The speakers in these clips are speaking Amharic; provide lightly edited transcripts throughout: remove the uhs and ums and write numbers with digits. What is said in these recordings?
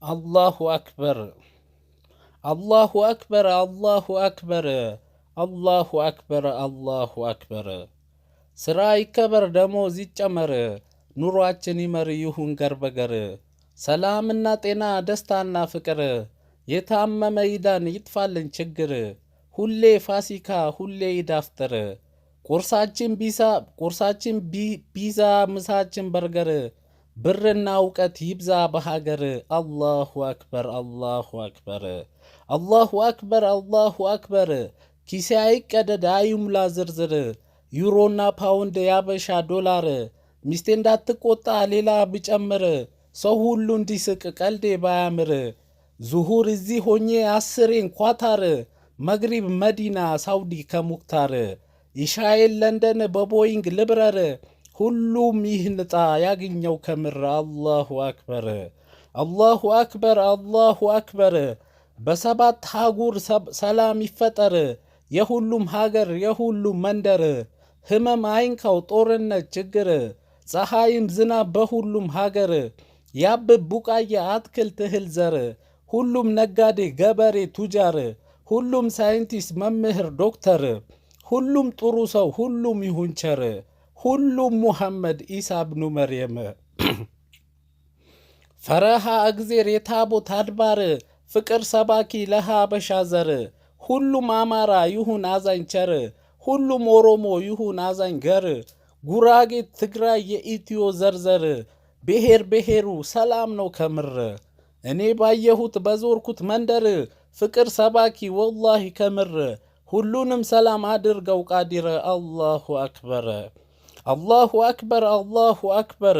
الله أكبر الله أكبر الله أكبر الله أكبر الله أكبر ስራ ይከበር ደሞዝ ይጨመር ኑሯችን ይመር ይሁን ገር በገር ሰላምና ጤና ደስታና ፍቅር የታመመ ይዳን ይጥፋልን ችግር ሁሌ ፋሲካ ሁሌ ይዳፍጥር ቁርሳችን ቢዛ ምሳችን በርገር ብርና እውቀት ይብዛ በሀገር አላሁ አክበር አላሁ አክበር አላሁ አክበር አላሁ አክበር ኪሴ አይቀደድ አይሙላ ዝርዝር ዩሮና ፓውንድ ያበሻ ዶላር ሚስቴ እንዳትቆጣ ሌላ ቢጨምር ሰው ሁሉ እንዲስቅ ቀልዴ ባያምር ዙሁር እዚህ ሆኜ አስሬን ኳታር መግሪብ መዲና ሳውዲ ከሙክታር ኢሻኤል ለንደን በቦይንግ ልብረር ሁሉም ይህንጣ ያገኘው ከምር አላሁ አክበር አላሁ አክበር አላሁ አክበር በሰባት ሀጉር ሰላም ይፈጠር የሁሉም ሀገር የሁሉም መንደር ህመም አይንካው ጦርነት ችግር ፀሐይም ዝናብ በሁሉም ሀገር ያብብ ቡቃያ አትክልት እህል ዘር ሁሉም ነጋዴ ገበሬ ቱጃር ሁሉም ሳይንቲስት መምህር ዶክተር ሁሉም ጥሩ ሰው ሁሉም ይሁን ቸር ሁሉም ሙሐመድ ኢሳ ብኑ መርየም ፈረሃ እግዜር የታቦት አድባር ፍቅር ሰባኪ ለሃበሻ ዘር ሁሉም አማራ ይሁን አዛኝ ቸር ሁሉም ኦሮሞ ይሁን አዛኝ ገር ጉራጌ ትግራይ የኢትዮ ዘርዘር ብሔር ብሔሩ ሰላም ነው ከምር እኔ ባየሁት በዞርኩት መንደር ፍቅር ሰባኪ ወላሂ ከምር ሁሉንም ሰላም አድርገው ቃዲር አላሁ አክበር አላሁ አክበር አላሁ አክበር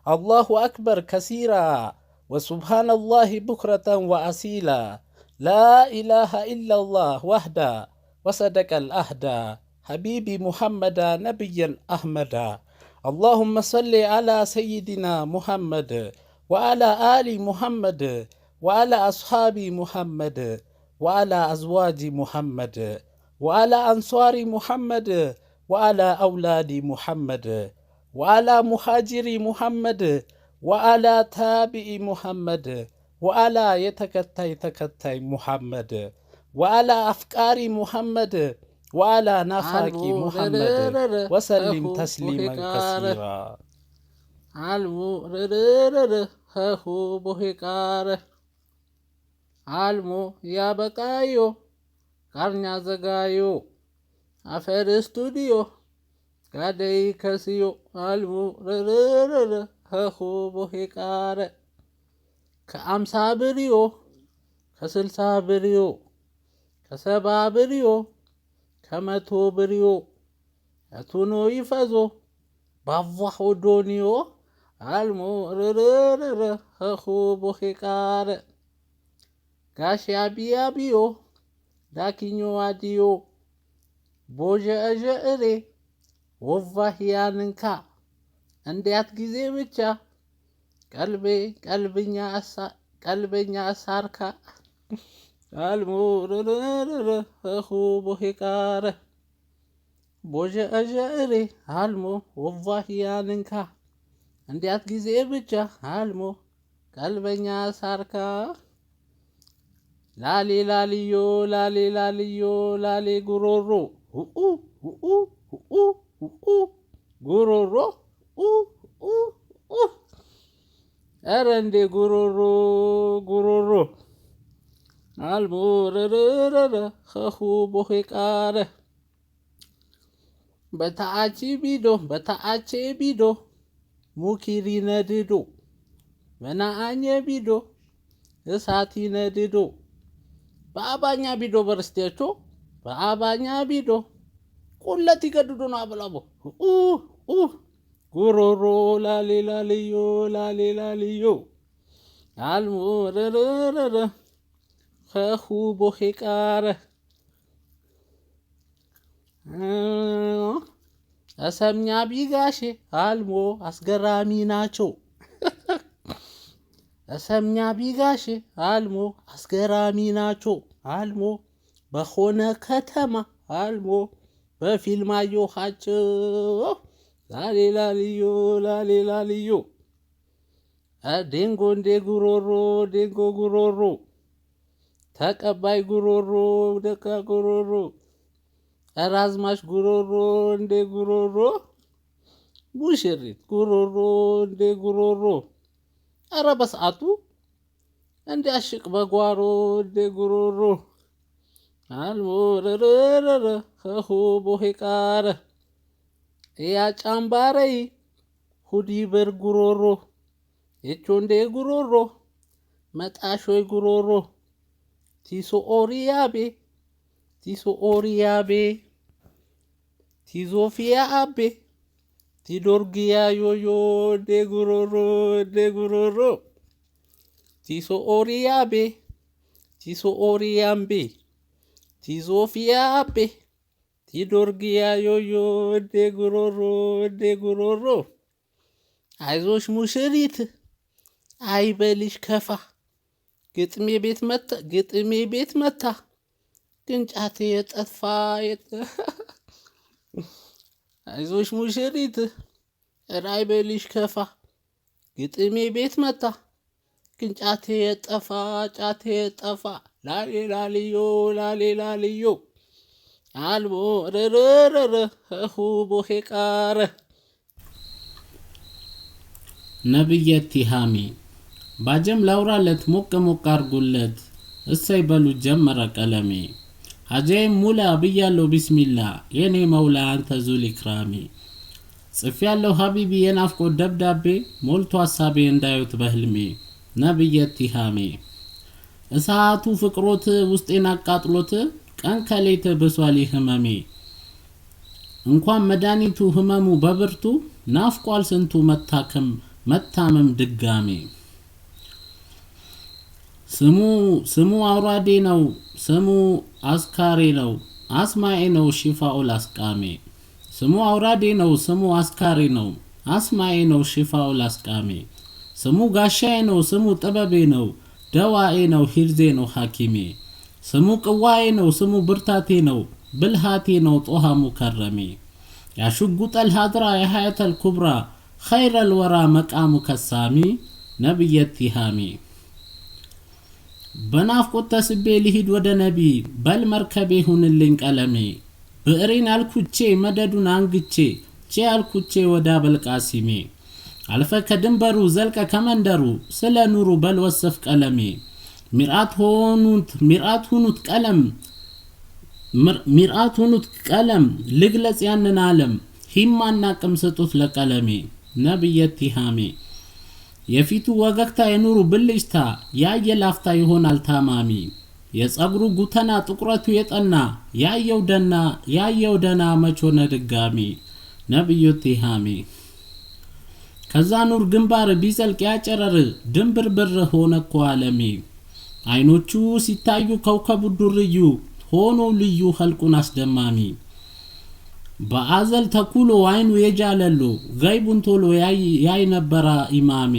አላሁ አክበር ከሲራ ወሱብሃነላሂ ቡክረተን ወአሲላ لا إله إلا الله وحده وصدق الأهدى حبيبي محمد نبيا أحمدا اللهم صل على سيدنا محمد وعلى آل محمد وعلى أصحاب محمد وعلى أزواج محمد وعلى أنصار محمد وعلى أولاد محمد وعلى مهاجر محمد وعلى تابع محمد وعلى يتكتاي محمد وعلى أفكاري محمد وعلى نفاقي محمد وسلم تسليما كثيرا علمو هو بوهيكار علمو يا بكايو كارنيا زغايو أفر استوديو كادي كسيو علمو هو بوهيكار ከአምሳ ብሪዮ ከስልሳ ብሪዮ ከሰባ ብሪዮ ከመቶ ብሪዮ አቱኖ ይፈዞ ባቫህ ኦዶኒዮ አልሞ ረረረ ኸኹ ቦኼቃረ ጋሽ አቢያቢዮ ዳኪኞ አዲዮ ቦዠእዠእሬ ወቫህያንንካ እንዲያት ጊዜ ብቻ ቀልበኛ አሳርካ አልሞ ኸኹ ቦሄቃረ ቦዠእዠእሬ አልሞ ወቫህያንንካ እንዲያት ጊዜ ብቻ አልሞ ቀልበኛ አሳርካ ላሌ ላልዮ ላሌ ላልዮ ላሌ ጉሮሮ ጉሮሮ ኧረ እንዴ ጉሮሮ አልሞ ረረረ ኸኹ ቦኼቃረ በታአቼ ቢዶ ሙኪሪ ነድዶ በናአኘ ቢዶ እሳቲ ነድዶ በአባኛ ቢዶ በርስቴቾ በአባኛ ቢዶ ቁለት ይገድዶ ነው አበላቦ ጉሮሮ ላሌ ላልዮ ላሌ ላልዮ አልሞ ረረረ ኸኹ ቦኼቃረ እሰምኛ ቢጋሼ አልሞ አስገራሚ ናቸው እሰምኛ ቢጋሼ አልሞ አስገራሚ ናቸው አልሞ በሆነ ከተማ አልሞ በፊልም አየኋቸው ላሌ ላልዮ ላሌ ላልዮ ዴንጎ እንደ ጉሮሮ ዴንጎ ጉሮሮ ተቀባይ ጉሮሮ ደካ ጉሮሮ ራዝማች ጉሮሮ እንደ ጉሮሮ ሙሽሪት ጉሮሮ እንደ ጉሮሮ ኧረ በሰዓቱ እንደ አሽቅ በጓሮ እንደ ጉሮሮ አልሞረረረ ኸሁ ቦሄቃረ ያጫምባረይ ሁዲ በር ጉሮሮ እቾ እንደ ጉሮሮ መጣሾይ ጉሮሮ ቲሶ ኦሪያቤ ቲሶ ኦሪያቤ ቲዞፊያ አቤ ቲዶርጊያ ዮዮ እንደ ጉሮሮ እንደ ጉሮሮ ቲሶ ኦሪያቤ ቲሶ ኦሪያምቤ ቲዞፊያ አቤ ቲዶርጊያ ዮዮ እንደ ጉሮሮ እንደ ጉሮሮ አይዞሽ ሙሽሪት አይበልሽ ከፋ ግጥሜ ቤት መታ ቅንጫቴ የጠፋ አይዞሽ ሙሽሪት አይበልሽ ከፋ ግጥሜ ቤት መታ ቅንጫቴ የጠፋ ጫቴ የጠፋ ላሌ ላልዮ ላሌ ላልዮ አልቦ ረረረረ ኸሁ ቦሄቃረ ነብየት ቲሃሚ ባጀም ላውራለት ሞቅ ሞቅ አርጉለት እሰይ በሉ ጀመረ ቀለሜ ሀጃይ ሙላ ብያለው ቢስሚላ የኔ መውላ አንተ ዙል ኢክራሚ ጽፌያለው ሀቢቢ የናፍቆት ደብዳቤ ሞልቶ ሐሳቤ እንዳዩት በህልሜ ነብየት ቲሃሚ እሳቱ ፍቅሮት ውስጤን አቃጥሎት ቀን ከሌት ብሷል ህመሜ እንኳን መድኃኒቱ ህመሙ በብርቱ ናፍቋል ስንቱ መታመም ድጋሜ ስሙ አውራዴ ነው ስሙ አስካሪ ነው አስማኤ ነው ሽፋኡል አስቃሜ ስሙ አውራዴ ነው ስሙ አስካሪ ነው አስማኤ ነው ሽፋኡል አስቃሜ ስሙ ጋሻዬ ነው ስሙ ጥበቤ ነው ደዋኤ ነው ሂርዜ ነው ሐኪሜ ስሙ ቅዋዬ ነው ስሙ ብርታቴ ነው ብልሃቴ ነው ጦሃ ሙከረሜ ያሽጉጠል ሀድራ የሀያተል ኩብራ خير الورى مقام كسامي نبيت تهامي بنافقت تسبي لهيد ود نبي بل مركبي هونلين قلمي بئرين الكوچي مددون انغچي چي الكوچي ودا بالقاسمي الف كدنبرو زلق كمندرو سلا نورو بل وصف قلمي مرآت هونوت قلم لغلص يانن عالم هيمانا قمسطوت لقلمي ነብየት ቲሃሚ የፊቱ ወገግታ የኑሩ ብልጭታ ያየላፍታ ይሆናል ታማሚ የጸጉሩ ጉተና ጥቁረቱ የጠና ያየው ደና መቾነ ድጋሚ ነብየት ቲሃሚ ከዛ ኑር ግንባር ቢዘልቅ ያጨረር ድንብርብር ሆነ እኮ ዓለሚ አይኖቹ ሲታዩ ከውከቡ ዱርዩ ሆኖ ልዩ ኸልቁን አስደማሚ በአዘል ተኩሎ አይኑ የጃለሎ ገይቡን ቶሎ ያይ ነበር ኢማሜ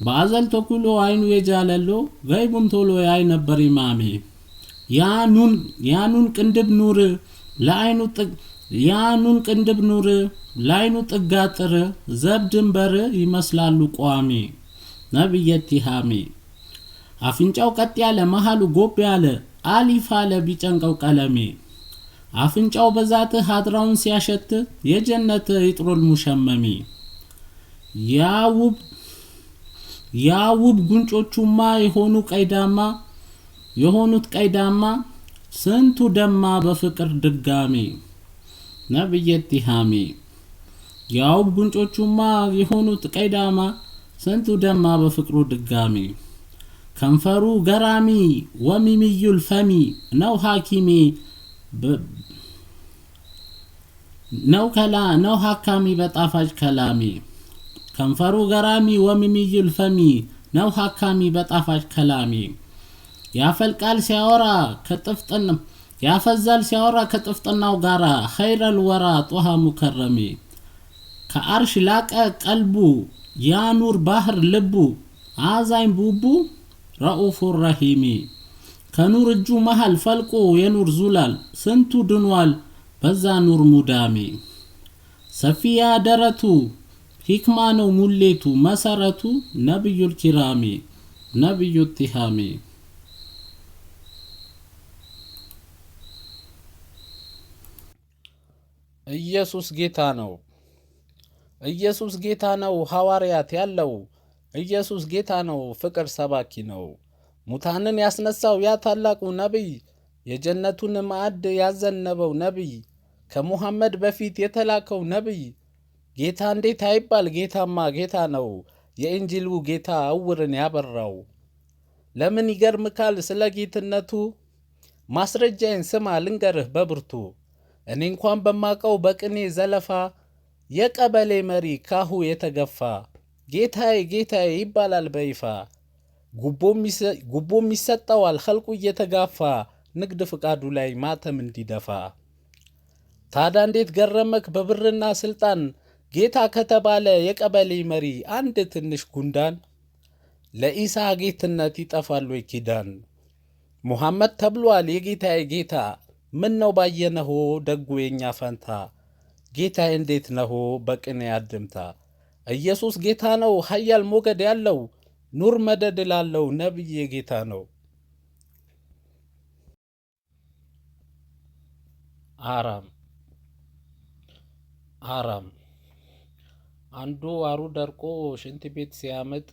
በአዘል ተኩሎ አይኑ የጃለሎ ገይቡን ቶሎ ያይ ነበር ኢማሜ ያኑን ቅንድብ ኑር ላይኑ ጥጋጥር ዘብድንበር ይመስላሉ ቋሚ ነብየት ቲሃሚ አፍንጫው ቀጥ ያለ መሃሉ ጎብ ያለ አሊፍ አለ ቢጨንቀው ቀለሜ አፍንጫው በዛት ሀድራውን ሲያሸት የጀነት ይጥሩል ሙሸመሚ ያውብ ጉንጮቹማ የሆኑት ቀይዳማ ስንቱ ደማ በፍቅር ድጋሚ ነብየት ቲሃሚ ያውብ ጉንጮቹማ የሆኑት ቀይዳማ ስንቱ ደማ በፍቅሩ ድጋሚ ከንፈሩ ገራሚ ወሚሚዩል ፈሚ ነው ሐኪሚ ነው ሐካሚ በጣፋጭ ከላሚ ከንፈሩ ገራሚ ወሚሚዩል ፈሚ ነው ሐካሚ በጣፋጭ ከላሚ ያፈልቃል ሲያወራ ያፈዛል ሲያወራ ከጥፍጥናው ጋራ ኸይረል ወራ ጦሃ ሙከረሚ ከአርሽ ላቀ ቀልቡ ያኑር ባህር ልቡ አዛኝ ቡቡ ረኡፉር ረሂሚ ከኑር እጁ መሃል ፈልቆ የኑር ዙላል ስንቱ ድንዋል በዛ ኑር ሙዳሚ ሰፊያ ደረቱ ሂክማ ነው ሙሌቱ መሰረቱ ነብዩል ኪራሚ ነብዩ ቲሃሚ። ኢየሱስ ጌታ ነው። ኢየሱስ ጌታ ነው ሐዋርያት ያለው። ኢየሱስ ጌታ ነው ፍቅር ሰባኪ ነው። ሙታንን ያስነሳው ያ ታላቁ ነቢይ፣ የጀነቱን ማዕድ ያዘነበው ነቢይ፣ ከሙሐመድ በፊት የተላከው ነቢይ። ጌታ እንዴት አይባል ጌታማ ጌታ ነው። የእንጂሉ ጌታ እውርን ያበራው። ለምን ይገርምካል ስለ ጌትነቱ? ማስረጃዬን ስማ ልንገርህ በብርቱ። እኔ እንኳን በማቀው በቅኔ ዘለፋ የቀበሌ መሪ ካሁ የተገፋ ጌታዬ ጌታዬ ይባላል በይፋ። ጉቦም ይሰጠዋል ኸልቁ እየተጋፋ ንግድ ፍቃዱ ላይ ማተም እንዲደፋ። ታዲያ እንዴት ገረመክ በብርና ስልጣን ጌታ ከተባለ የቀበሌ መሪ አንድ ትንሽ ጉንዳን። ለኢሳ ጌትነት ይጠፋል ወይ ኪዳን? ሙሐመድ ተብሏል የጌታዬ ጌታ። ምን ነው ባየነሆ ደጉ የኛ ፈንታ። ጌታዬ እንዴት ነሆ በቅኔ አድምታ። ኢየሱስ ጌታ ነው ሀያል ሞገድ ያለው። ኑር መደድ ላለው ነብዬ ጌታ ነው። አራም አንዱ አሩ ደርቆ ሽንት ቤት ሲያመጥ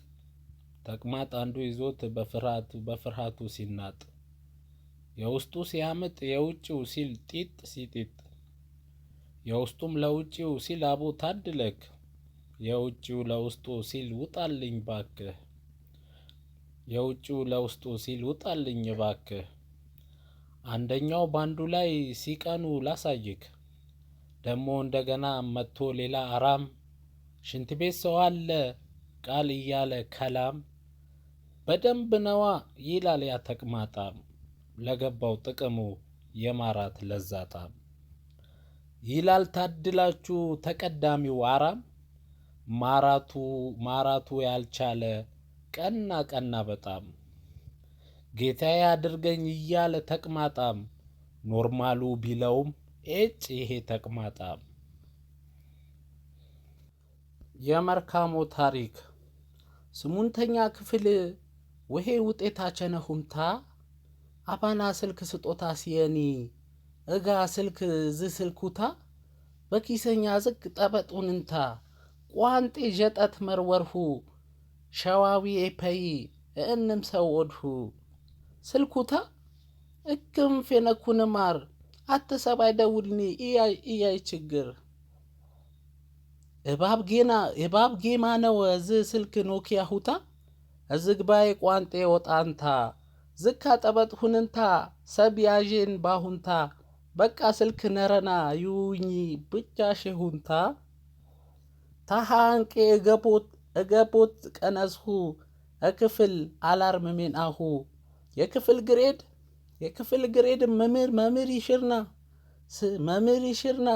ተቅማጥ አንዱ ይዞት በፍርሃቱ ሲናጥ። የውስጡ ሲያመጥ የውጭው ሲል ጢጥ ሲጢጥ። የውስጡም ለውጭው ሲል አቦ ታድለክ። የውጭው ለውስጡ ሲል ውጣልኝ ባክህ። የውጭው ለውስጡ ሲል ውጣልኝ ባክህ። አንደኛው ባንዱ ላይ ሲቀኑ ላሳይክ። ደሞ እንደገና መጥቶ ሌላ አራም ሽንት ቤት ሰው አለ ቃል እያለ ከላም። በደንብ ነዋ ይላል ያ ተቅማጣም። ለገባው ጥቅሙ የማራት ለዛጣም ይላል ታድላችሁ ተቀዳሚው አራም። ማራቱ ያልቻለ ቀና በጣም ጌታዬ አድርገኝ እያለ ተቅማጣም። ኖርማሉ ቢለውም ኤጭ ይሄ ተቅማጣም። የመርካሞ ታሪክ 8ኛ ክፍል ወሄ ውጤታቸነሁምታ። አባና ስልክ ስጦታ ሲየኒ እጋ ስልክ ዝስልኩታ። በኪሰኛ ዝቅ ጠበጡንንታ ቋንጤ ዠጠት መርወርሁ። ሸዋዊ ኤፐይ እንም ሰው ወድሁ ስልኩታ። እክም ፌነኩን ማር አተሰባይ ደውልኒ እያይ ችግር። እባብ ጌማ ነው ዝ ስልክ ኖኪያ ሁታ። እዝግባይ ቋንጤ ወጣንታ ዝካ ጠበጥ ሁንንታ። ሰብ ያዤን ባሁንታ በቃ ስልክ ነረና ይውኝ ብቻሽ ሁንታ። ታሃንቄ እገቦት ቀነስሁ እክፍል አላርም ሜን አሁ። የክፍል ግሬድ መምህር ይሽርና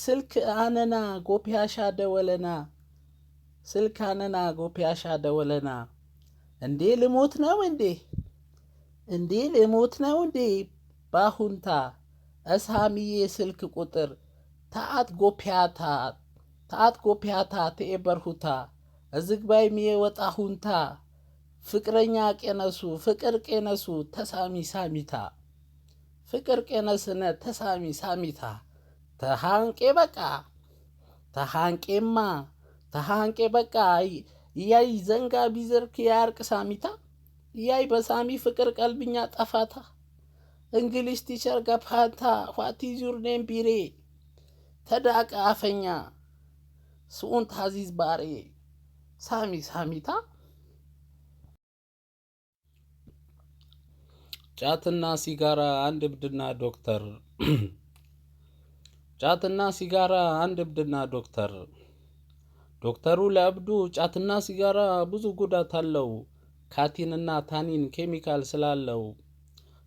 ስልክ አነና ጎፒያሻ ደወለና። ስልክ አነና ጎፒያሻ ደወለና። እንዴ ልሞት ነው እንዴ ባሁንታ። እሳሚዬ ስልክ ቁጥር ታአት ጎፒያታ ተኤበርሁታ። እዝግባይ ሚዬ ወጣሁንታ። ፍቅረኛ ቄነሱ ፍቅር ቄነሱ ተሳሚ ሳሚታ። ፍቅር ቄነስነ ተሳሚ ሳሚታ። ተሃንቄ በቃ እያይ ዘንጋ ቢዘርክ ያርቅ ሳሚታ። እያይ በሳሚ ፍቅር ቀልብኛ ጠፋታ። እንግሊሽ ቲቸር ገፓታ ዋት ኢዝ ዩር ኔም ቢሬ። ተዳቀ አፈኛ ስኡን ታዚዝ ባሬ ሳሚታ። ጫትና ሲጋራ አንድ እብድና ዶክተር። ጫትና ሲጋራ አንድ እብድና ዶክተር። ዶክተሩ ለእብዱ ጫትና ሲጋራ ብዙ ጉዳት አለው። ካቲንና ታኒን ኬሚካል ስላለው።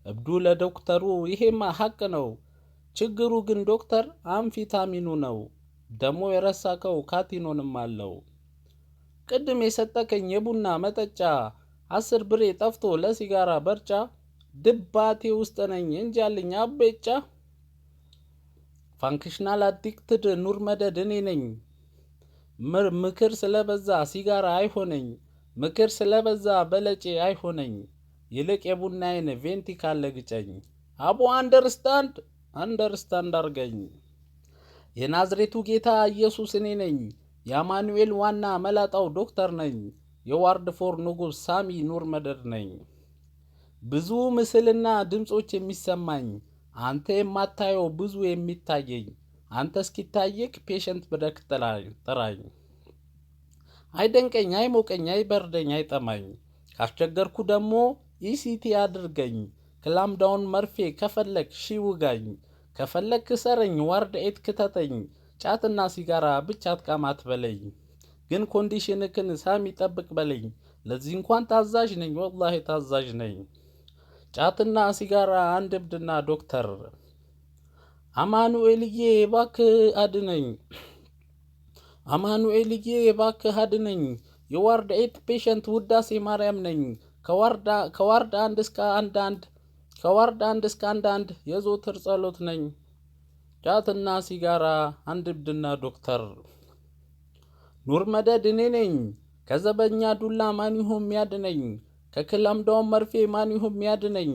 እብዱ ለዶክተሩ ይሄማ ሐቅ ነው። ችግሩ ግን ዶክተር አምፊታሚኑ ነው። ደሞ የረሳከው ካቲኖንም አለው። ቅድም የሰጠከኝ የቡና መጠጫ 10 ብሬ ጠፍቶ ለሲጋራ በርጫ። ድባቴ ውስጥ ነኝ እንጃልኝ አቤጫ። ፋንክሽናል አዲክትድ ኑር መደድ እኔ ነኝ። ምክር ስለበዛ ሲጋራ አይሆነኝ፣ ምክር ስለበዛ በለጬ አይሆነኝ፣ ይልቅ የቡናዬን ቬንቲ ካለ ግጨኝ። አቦ አንደርስታንድ አርገኝ። የናዝሬቱ ጌታ ኢየሱስ እኔ ነኝ። የአማኑኤል ዋና መላጣው ዶክተር ነኝ። የዋርድፎር ንጉሥ ሳሚ ኑር መደድ ነኝ። ብዙ ምስልና ድምጾች የሚሰማኝ፣ አንተ የማታየው ብዙ የሚታየኝ፣ አንተ እስኪታየክ ፔሸንት ብለክ ጥራኝ። አይደንቀኝ፣ አይሞቀኝ፣ አይበርደኝ፣ አይጠማኝ። ካስቸገርኩ ደግሞ ኢሲቲ አድርገኝ። ክላምዳውን መርፌ ከፈለክ ውጋኝ። ከፈለክ ክሰረኝ፣ ዋርድ ኤት ክተተኝ። ጫትና ሲጋራ ብቻ አትቃማት በለኝ። ግን ኮንዲሽንክን ሳሚ ጠብቅ በለኝ። ለዚህ እንኳን ታዛዥ ነኝ፣ ወላሂ ታዛዥ ነኝ። ጫትና ሲጋራ አንድ እብድና ዶክተር። አማኑኤልዬ እባክህ አድነኝ፣ አማኑኤልዬ እባክህ አድነኝ። የዋርድ ኤት ፔሸንት ውዳሴ ማርያም ነኝ። ከዋርድ አንድ እስከ አንድ የዞትር ጸሎት ነኝ። ጫትና ሲጋራ አንድ እብድና ዶክተር። ኑር መደድ እኔ ነኝ። ከዘበኛ ዱላ ማን ይሁን የሚያድነኝ? ከክላምዳውን መርፌ ማን ይሁን የሚያድነኝ?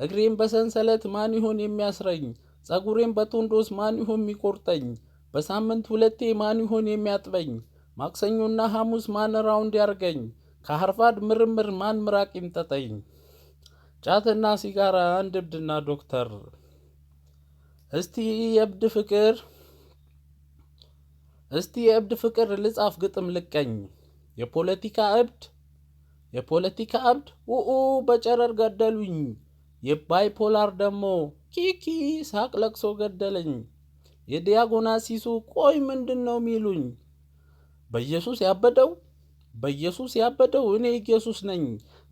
እግሬን በሰንሰለት ማን ይሁን የሚያስረኝ? ጸጉሬን በቶንዶስ ማን ይሁን የሚቆርጠኝ? በሳምንት 2 ማን ይሁን የሚያጥበኝ? ማክሰኞና ሐሙስ ማን ራውንድ ያርገኝ? ከሃርቫርድ ምርምር ማን ምራቅ ይምጠጠኝ? ጫትና ሲጋራ አንድ እብድና ዶክተር። እስቲ የእብድ ፍቅር ልጻፍ ግጥም ልቀኝ። የፖለቲካ እብድ ኡኡ በጨረር ገደሉኝ። የባይፖላር ደሞ ኪኪ ሳቅ ለቅሶ ገደለኝ። የዲያጎናሲሱ ቆይ ምንድን ነው ሚሉኝ? በኢየሱስ ያበደው እኔ ኢየሱስ ነኝ።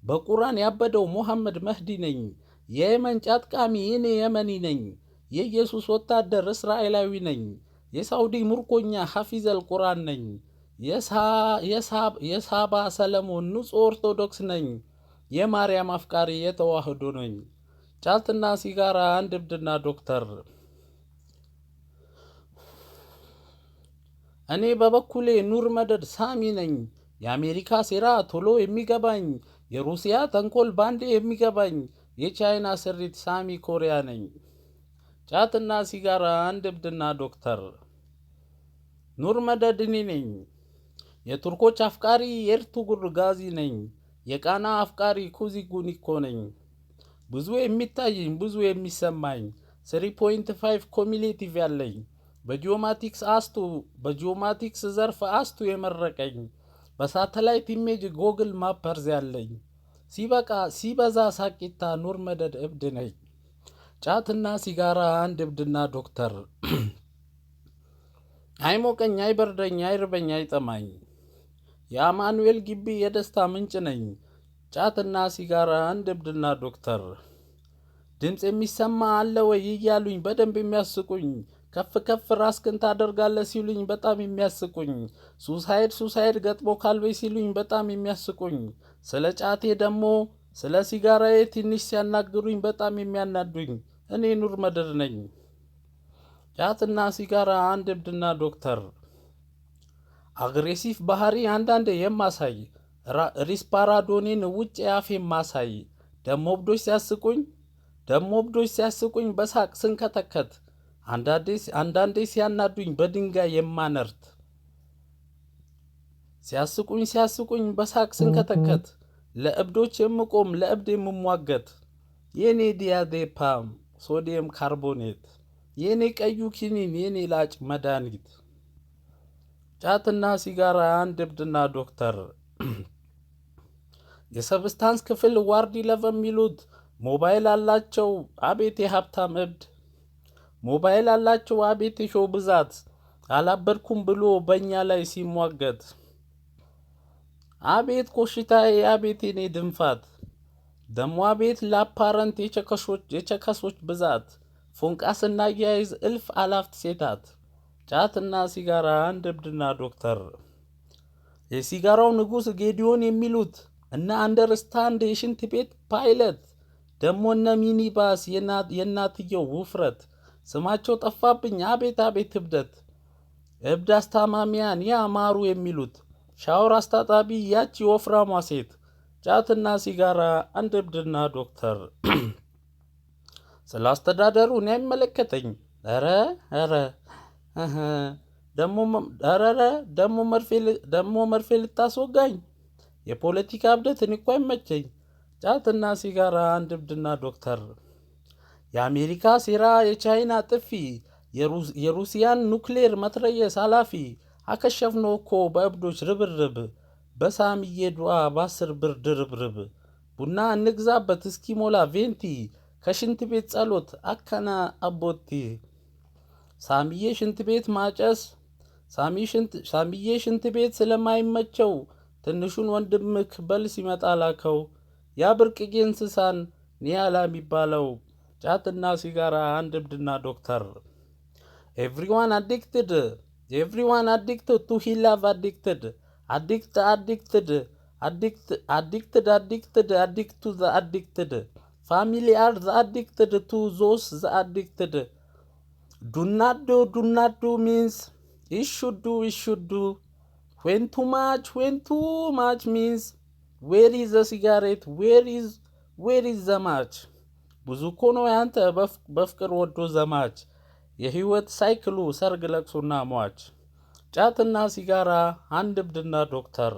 በቁርአን ያበደው ሙሐመድ መህዲ ነኝ። የየመን ጫት ቃሚ እኔ የመኒ ነኝ። የኢየሱስ ወታደር እስራኤላዊ ነኝ። የሳውዲ ምርኮኛ ሐፊዘል ቁርአን ነኝ። የሳባ ሰለሞን ንጹህ ኦርቶዶክስ ነኝ። የማርያም አፍቃሪ የተዋህዶ ነኝ። ጫትና ሲጋራ አንድ እብድና ዶክተር። እኔ በበኩሌ ኑር መደድ ሳሚ ነኝ። የአሜሪካ ሴራ ቶሎ የሚገባኝ፣ የሩሲያ ተንኮል ባንዴ የሚገባኝ፣ የቻይና ስሪት ሳሚ ኮሪያ ነኝ። ጫትና ሲጋራ አንድ እብድና ዶክተር። ኑር መደድ እኔ ነኝ። የቱርኮች አፍቃሪ የኤርቱግሩል ጋዚ ነኝ። የቃና አፍቃሪ ኩዚጉኒኮ ነኝ። ብዙ የሚታየኝ ብዙ የሚሰማኝ 3.5 ኮሚሌቲቭ ያለኝ፣ በጂኦማቲክስ ዘርፍ አስቱ የመረቀኝ፣ በሳተላይት ኢሜጅ ጎግል ማፐርዝ ያለኝ፣ ሲበዛ ሳቂታ ኑር መደድ እብድ ነኝ። ጫትና ሲጋራ አንድ እብድና ዶክተር። አይሞቀኝ፣ አይበርደኝ፣ አይርበኝ፣ አይጠማኝ። የአማኑኤል ግቢ የደስታ ምንጭ ነኝ። ጫትና ሲጋራ አንድ እብድና ዶክተር። ድምፅ የሚሰማ አለ ወይ እያሉኝ በደንብ የሚያስቁኝ፣ ከፍ ከፍ ራስክን ታደርጋለህ ሲሉኝ በጣም የሚያስቁኝ፣ ሱሳይድ ገጥሞ ካልበይ ሲሉኝ በጣም የሚያስቁኝ፣ ስለ ጫቴ ደግሞ ስለ ሲጋራዬ ትንሽ ሲያናግሩኝ በጣም የሚያናዱኝ እኔ ኑር መደድ ነኝ። ጫትና ሲጋራ አንድ እብድና ዶክተር። አግሬሲቭ ባህሪ አንዳንዴ የማሳይ፣ ሪስፓራዶኔን ውጭ ያፍ የማሳይ፣ ደሞ እብዶች ሲያስቁኝ በሳቅ ስንከተከት፣ አንዳንዴ ሲያናዱኝ በድንጋይ የማነርት፣ ሲያስቁኝ በሳቅ ስንከተከት፣ ለእብዶች የምቆም ለእብድ የምሟገት፣ የኔ ዲያዜፓም ሶዲየም ካርቦኔት፣ የኔ ቀዩ ኪኒን፣ የኔ ላጭ መድኃኒት። ጫትና ሲጋራ አንድ እብድና ዶክተር። የሰብስታንስ ክፍል ዋርድ 11 ሚሉት ሞባይል አላቸው አቤት የሀብታም እብድ፣ ሞባይል አላቸው አቤት የሾው ብዛት፣ አላበድኩም ብሎ በእኛ ላይ ሲሟገት፣ አቤት ኮሽታዬ አቤት የኔ ድንፋት፣ ደሞ አቤት ለአፓረንት የቸከሶች ብዛት፣ ፎንቃ ስናያይዝ እልፍ አላፍት ሴታት። ጫትና ሲጋራ አንድ እብድና ዶክተር። የሲጋራው ንጉሥ ጌዲዮን የሚሉት እነ አንደርስታንድ የሽንት ቤት ፓይለት፣ ደሞ እነ ሚኒባስ የእናትየው ውፍረት፣ ስማቸው ጠፋብኝ አቤት አቤት እብደት። እብድ አስታማሚያን ያማሩ የሚሉት ሻወር አስታጣቢ ያቺ ወፍራሟ ሴት ጫትና ሲጋራ አንድ እብድና ዶክተር። ስለ አስተዳደሩ እኔ አይመለከተኝ። ኧረ ደሞ መርፌ ልታስወጋኝ። የፖለቲካ እብደት እኔ እኮ አይመቸኝ። ጫትና ሲጋራ አንድ እብድና ዶክተር። የአሜሪካ ሴራ፣ የቻይና ጥፊ፣ የሩሲያን ኑክሌር መትረየስ ኃላፊ አከሸፍነው እኮ በእብዶች ርብርብ። በሳምዬ ዱዓ በ10 ብር ድርብርብ። ቡና እንግዛበት እስኪሞላ ቬንቲ፣ ከሽንት ቤት ጸሎት አከና አቦቲ። ሳምዬ ሽንት ቤት ስለማይመቸው ትንሹን ወንድምክ በል ሲመጣ ላከው። ያ ብርቅዬ እንስሳን ኒያላ የሚባለው ጫትና ሲጋራ አንድ እብድና ዶክተር። ኤቭሪዋን አዲክትድ ቱ ሂላቭ አዲክትድ ቱ ዘ አዲክትድ ፋሚሊ አር ዘ አዲክትድ ቱ ዞስ ዘ አዲክትድ ዱናዶ ሚንስ ኢሹዱ ዌን ቱ ማች ሚንስ ዌር ኢዝ ዘ ሲጋሬት ዌር ኢዝ ዘ ማች። ብዙ እኮ ነው ያንተ በፍቅር ወዶ ዘማች። የህይወት ሳይክሉ ሰርግ ለቅሶና ሟች። ጫትና ሲጋራ አንድ እብድና ዶክተር።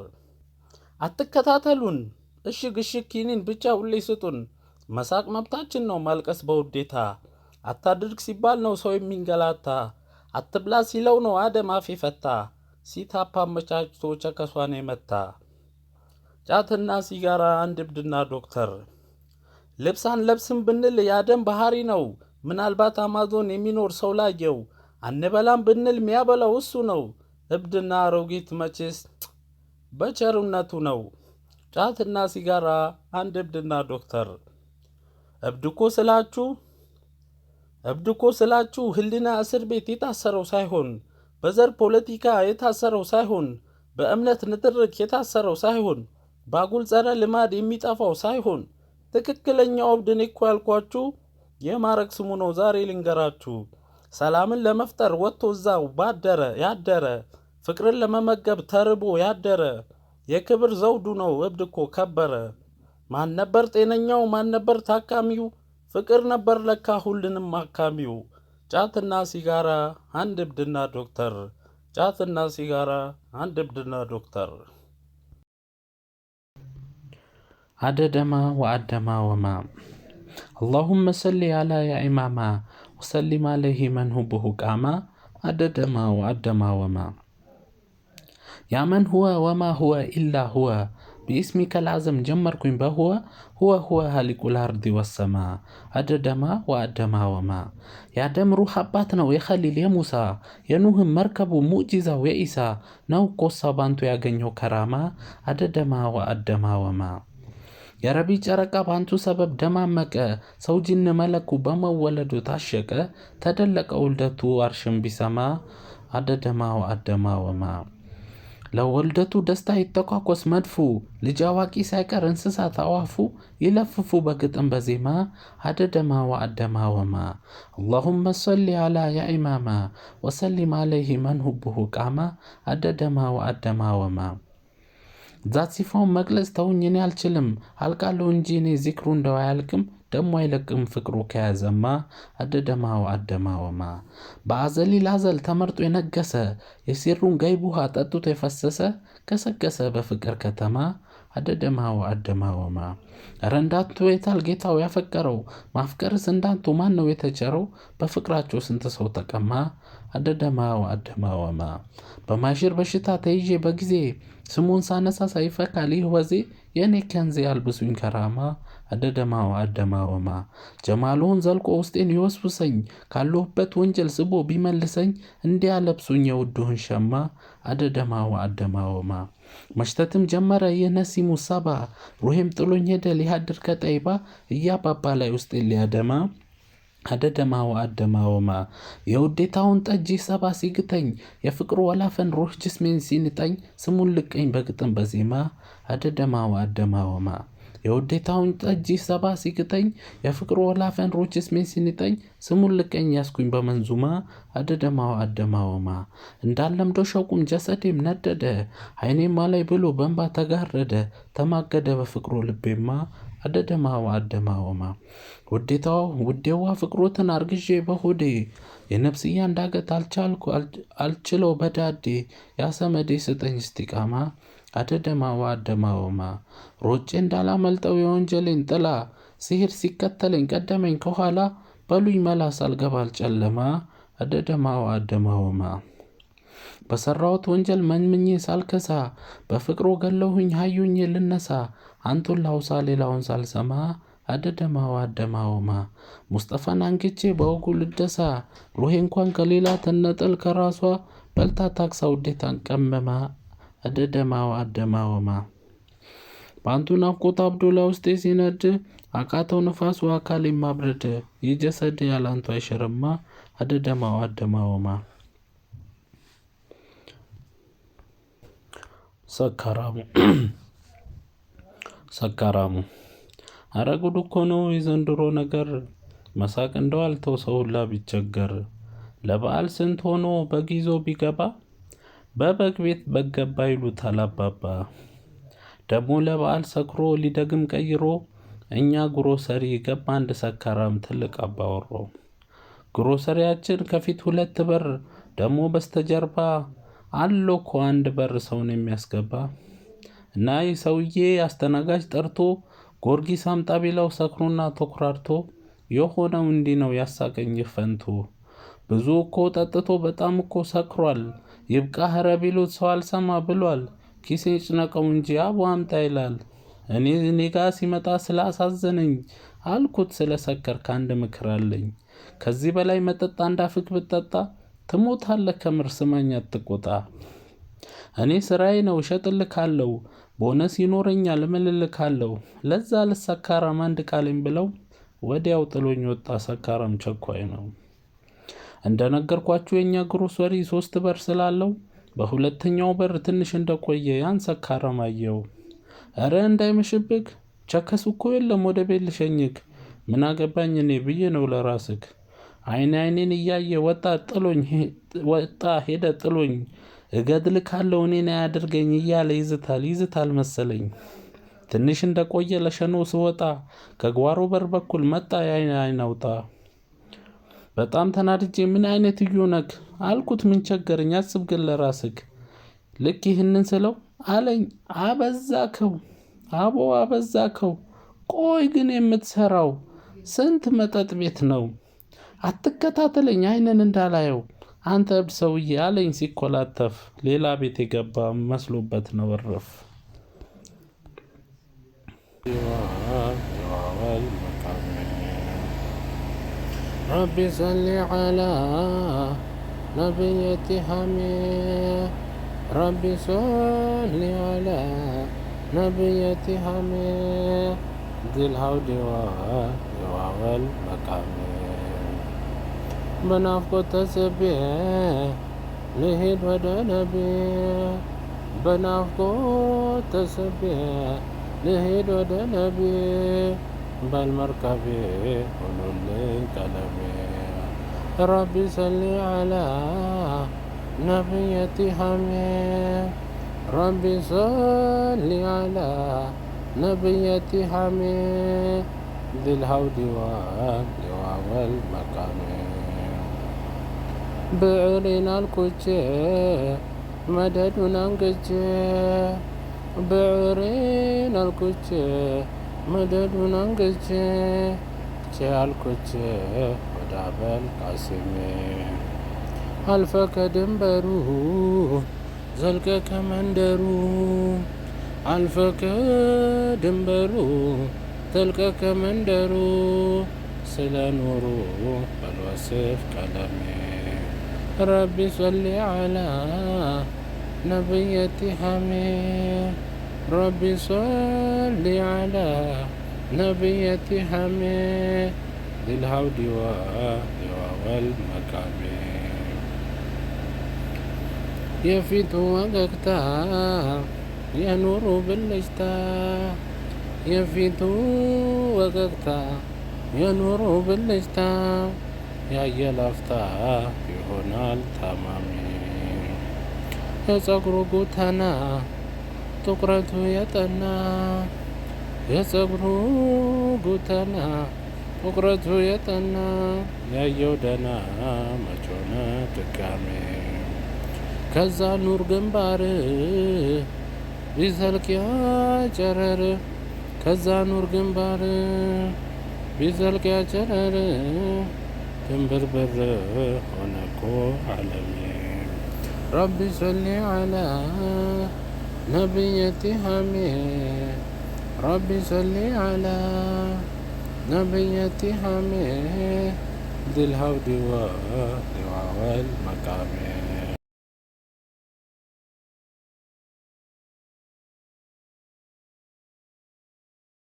አትከታተሉን እሽግ ኪኒን ብቻ ሁሌ ስጡን። መሳቅ መብታችን ነው ማልቀስ በውዴታ። አታድርግ ሲባል ነው ሰው የሚንገላታ። አትብላ ሲለው ነው አደም አፍ የፈታ። ሲታፓ አመቻችቶ ቸከሷን የመታ። ጫትና ሲጋራ አንድ እብድና ዶክተር። ልብስ አንለብስም ብንል የአደም ባህሪ ነው። ምናልባት አማዞን የሚኖር ሰው ላየው። አንበላም ብንል ሚያበላው እሱ ነው። እብድና አሮጊት መቼስ በቸርነቱ ነው። ጫትና ሲጋራ አንድ እብድና ዶክተር። እብድኮ ስላችሁ ህሊና እስር ቤት የታሰረው ሳይሆን፣ በዘር ፖለቲካ የታሰረው ሳይሆን፣ በእምነት ንትርክ የታሰረው ሳይሆን፣ ባጉል ጸረ ልማድ የሚጠፋው ሳይሆን፣ ትክክለኛው እብድ እኔ እኮ ያልኳችሁ የማረግ ስሙ ነው። ዛሬ ልንገራችሁ። ሰላምን ለመፍጠር ወጥቶ እዛው ያደረ ፍቅርን ለመመገብ ተርቦ ያደረ የክብር ዘውዱ ነው። እብድ እኮ ከበረ። ማን ነበር ጤነኛው? ማን ነበር ታካሚው? ፍቅር ነበር ለካ ሁሉንም አካሚው። ጫትና ሲጋራ አንድ እብድና ዶክተር። ጫትና ሲጋራ አንድ እብድና ዶክተር። አደደማ ወአደማ ወማ اللهم صل على يا إماما وسلم عليه من هبه قاما عددما وعدما وما يا من هو وما هو إلا هو باسمك العظم جمركم بهو هو هالك الأرض والسماء عددما وعدما وما يا دم روح أباتنا ويخليل يا موسى يا نوح مركب معجزة وإيسا نو قصة بانتو يا جنيو كراما عددما وعدما وما የረቢ ጨረቃ ባንቱ ሰበብ ደማመቀ። ሰው ጅን መለኩ በመወለዱ ታሸቀ። ተደለቀ ውልደቱ አርሽም ቢሰማ አደደማ ወአደማ ወማ። ለወልደቱ ደስታ ይተኳኮስ መድፉ። ልጅ አዋቂ ሳይቀር እንስሳት አዋፉ ይለፍፉ በግጥም በዜማ አደደማ ወአደማ ወማ። اللهم صل على يا إمام وسلم عليه من هبه قام አደደማ ወአደማ ወማ። ዛት ሲፋውን መግለጽ ተውኝ እኔ አልችልም። አልቃለሁ እንጂ እኔ ዚክሩ እንደው አያልቅም። ደሞ አይለቅም ፍቅሩ ከያዘማ አደደማ ወአደማ ወማ። በአዘሊል አዘል ተመርጦ የነገሰ የሲሩን ገይብ ውሃ ጠጥቶ የፈሰሰ ገሰገሰ በፍቅር ከተማ አደደማ ወአደማ ወማ። ኧረ እንዳንቱ የታል ጌታው ያፈቀረው? ማፍቀርስ እንዳንቱ ማን ነው የተቸረው? በፍቅራቸው ስንት ሰው ተቀማ አደደማ ወአደማ ወማ። በማሽር በሽታ ተይዤ በጊዜ ስሙን ሳነሳ ሳይፈካል ይህ ወዜ የኔ ከንዜ አልብሱኝ ከራማ አደደማ ወአደማ ወማ። ጀማሉን ዘልቆ ውስጤን ይወስውሰኝ ካለሁበት ወንጀል ስቦ ቢመልሰኝ እንዲያለብሱኝ የውዱህን ሸማ አደደማ ወአደማ ወማ። መሽተትም ጀመረ ይህ ነሲሙ ሰባ ሩሄም ጥሎኝ ሄደ ሊያድር ከጠይባ እያባባ ላይ ውስጤን ሊያደማ አደደማ ወአደማ ወማ። የውዴታውን ጠጅ ሰባ ሲግተኝ የፍቅሩ ወላፈን ሩህ ጅስሜን ሲንጠኝ ስሙን ልቀኝ በግጥም በዜማ አደደማ ወአደማ ወማ። የውዴታውን ጠጅ ሰባ ሲግጠኝ የፍቅሩ ወላፈን ሮችስ ሜን ሲንጠኝ ስሙን ልቀኝ ያስኩኝ በመንዙማ አደደማው አደማወማ እንዳለምዶ ሸቁም ጀሰዴም ነደደ አይኔማ ላይ ብሎ በንባ ተጋረደ ተማገደ በፍቅሩ ልቤማ አደደማው አደማወማ ውዴዋ ፍቅሮትን አርግዤ በሆዴ የነፍስያ እንዳገት አልችለው በዳዴ ያሰመዴ ስጠኝ ስቲቃማ አደደማዋ አደማወማ ሮጬ እንዳላመልጠው የወንጀሌን ጥላ ሲሄድ ሲከተለኝ ቀደመኝ ከኋላ በሉኝ መላ ሳልገባ አልጨለማ አደደማዋ አደማወማ በሰራሁት ወንጀል መንምኜ ሳልከሳ በፍቅሩ ገለሁኝ ሀዩኝ ልነሳ አንቱን ላውሳ ሌላውን ሳልሰማ አደደማዋ አደማወማ ሙስጠፋን አንግቼ በወጉ ልደሳ ሩሄ እንኳን ከሌላ ተነጠል ከራሷ በልታ ታክሳ ውዴታን ቀመማ አደደማዋ አደማወማ በአንቱ ናፍቆት አብዶላ ውስጤ ሲነድ አቃተው ነፋሱ አካል ማብረድ የጀሰድ ያላንቱ አይሽርማ አደደማዋ አደማወማ ሰካራሙ አረ ጉድ እኮ ነው የዘንድሮ ነገር መሳቅ እንደው አልተው ሰው ሁላ ቢቸገር ለበዓል ስንት ሆኖ በጊዞ ቢገባ በበግ ቤት በገባ ይሉታል አባባ ደግሞ ለበዓል ሰክሮ ሊደግም ቀይሮ እኛ ግሮሰሪ ገባ አንድ ሰካራም ትልቅ አባወሮ ግሮሰሪያችን ከፊት 2 በር ደግሞ በስተጀርባ አሎ እኮ አንድ በር ሰውን የሚያስገባ እና ይህ ሰውዬ አስተናጋጅ ጠርቶ ጎርጊስ አምጣ ቢለው ሰክሮና ተኩራርቶ የሆነው እንዲህ ነው ያሳቀኝ ፈንቶ ብዙ እኮ ጠጥቶ በጣም እኮ ሰክሯል ይብቃ ኧረ ቢሉት ሰው አልሰማ ብሏል ኪሴ ጭነቀው እንጂ አቦ አምጣ ይላል እኔ ጋር ሲመጣ ስላሳዘነኝ አልኩት ስለሰከር ካንድ ምክር አለኝ ከዚህ በላይ መጠጥ እንዳፍክ ብትጠጣ ትሞታለህ ከምር ስማኝ አትቆጣ እኔ ስራዬ ነው እሸጥልካለሁ ቦነስ ይኖረኛል እምልልካለሁ ለዛ ለሰካራም አንድ ቃልም ብለው ወዲያው ጥሎኝ ወጣ ሰካራም ቸኳይ ነው እንደነገርኳችሁ የኛ ግሮሰሪ 3 በር ስላለው በሁለተኛው በር ትንሽ እንደቆየ ያን ሰካራም አየው አረ እንዳይመሽብክ ቸከሱ እኮ የለም ወደ ቤት ልሸኝክ ምን አገባኝ እኔ ብዬ ነው ለራስክ አይኔን እያየ ወጣ ሄደ ጥሎኝ እገድልካለሁ እኔን አያድርገኝ እያለ ይዝታል መሰለኝ ትንሽ እንደቆየ ለሸኖ ስወጣ ከጓሮ በር በኩል መጣ አይናውጣ በጣም ተናድጄ ምን አይነት ይዩነክ አልኩት ምን ቸገረኝ አስብ ግን ለራስክ ልክ ይህንን ስለው አለኝ አበዛከው ቆይ ግን የምትሰራው ስንት መጠጥ ቤት ነው አትከታተለኝ አይነን እንዳላየው አንተ እብድ ሰውዬ አለኝ ሲኮላተፍ ሌላ ቤት የገባ መስሎበት ነው እረፍ ربي صل على نبية حميد ربي صل على نبية حميد ذي الهود والمقام بنافقو تسبيح لهيد ودا نبي بنافقو تسبيح لهيد ودا نبي بالمركب ونولين كلامي ربي صل على نبية حميد ربي صل على نبية حميد ذي الهود والمقام بعرنا الكوتشي مددنا نقجي بعرنا الكوتشي مددنا نقجي الكوتشي ودابل قاسمي ألفك دنبرو زلقك مندرو ألفك دنبرو تلقك مندرو سلنورو بالوصف كلامي ربي صل على نبية حميد ربي صل على نبية حميد ذي الهود والمقام يفيد وقتا ينور بالاشتا የፊቱ ወገግታ የኑሮ ብልጭታ ያየላፍታ ይሆናል ታማሚ። የፀጉሩ ጉተና ጥቁረቱ የጠና የፀጉሩ ጉተና ጥቁረቱ የጠና ያየው ደና መች ሆነ ድጋሜ። ከዛ ኑር ግንባር ቢዘልቅ ያጨረር ከዛ ኑር ግንባር ቢዘልቅ ያጨረር ድንብርብር ሆነ እኮ ዓለሜ። ረቢ ሰሊ ዐላ ነቢይ ቲሃሜ ረቢ ሰሊ ዐላ ነቢይ ቲሃሜ ذي الهود والمقام